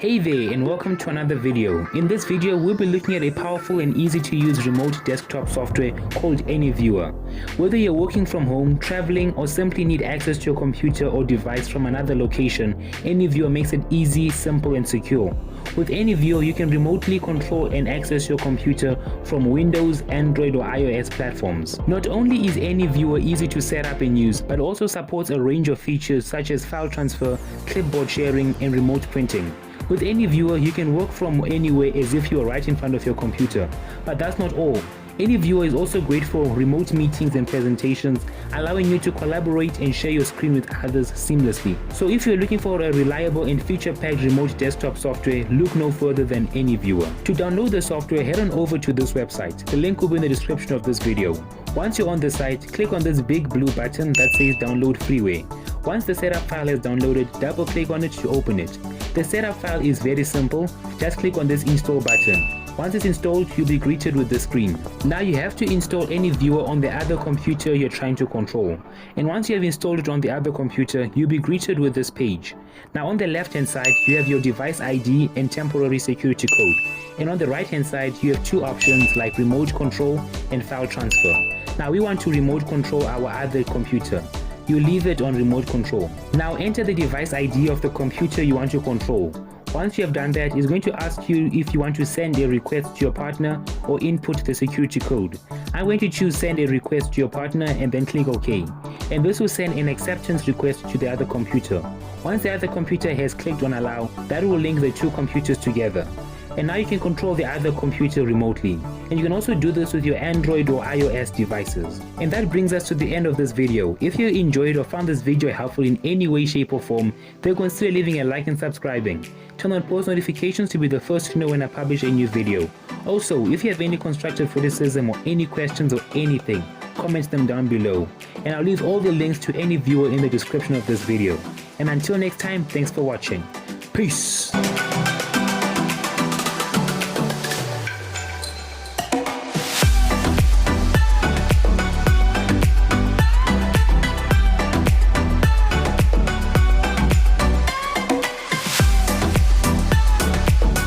Hey there and welcome to another video. In this video we'll be looking at a powerful and easy to use remote desktop software called Anyview. Whether you're working from home, traveling, or simply need access to your computer or device from another location, Anyview makes it easy, simple and secure. With Anyview you can remotely control and access your computer from Windows, Android or iOS platforms. Not only is Anyview easy to set up and use, but also supports a range of features such as file transfer, clipboard sharing and remote printing. With Anyview, you can work from anywhere as if you are right in front of your computer. But that's not all. Anyview is also great for remote meetings and presentations, allowing you to collaborate and share your screen with others seamlessly. So if you're looking for a reliable and feature-packed remote desktop software, look no further than Anyview. To download the software, head on over to this website. The link will be in the description of this video. Once you're on the site, click on this big blue button that says Download Freeware. Once the setup file is downloaded, double-click on it to open it. The setup file is very simple. Just click on this install button. Once it's installed, you'll be greeted with this screen. Now you have to install Anyview on the other computer you're trying to control. And once you have installed it on the other computer, you'll be greeted with this page. Now on the left hand side, you have your device ID and temporary security code. And on the right hand side, you have two options like remote control and file transfer. Now we want to remote control our other computer. You leave it on remote control. Now enter the device ID of the computer you want to control. Once you have done that, it's going to ask you if you want to send a request to your partner or input the security code. I'm going to choose send a request to your partner and then click OK. And this will send an acceptance request to the other computer. Once the other computer has clicked on allow, that will link the two computers together. And now you can control the other computer remotely. And you can also do this with your Android or iOS devices. And that brings us to the end of this video. If you enjoyed or found this video helpful in any way, shape or form, then consider leaving a like and subscribing. Turn on post notifications to be the first to know when I publish a new video. Also, if you have any constructive criticism or any questions or anything, comment them down below. And I'll leave all the links to Anyview in the description of this video. And until next time, thanks for watching. Peace!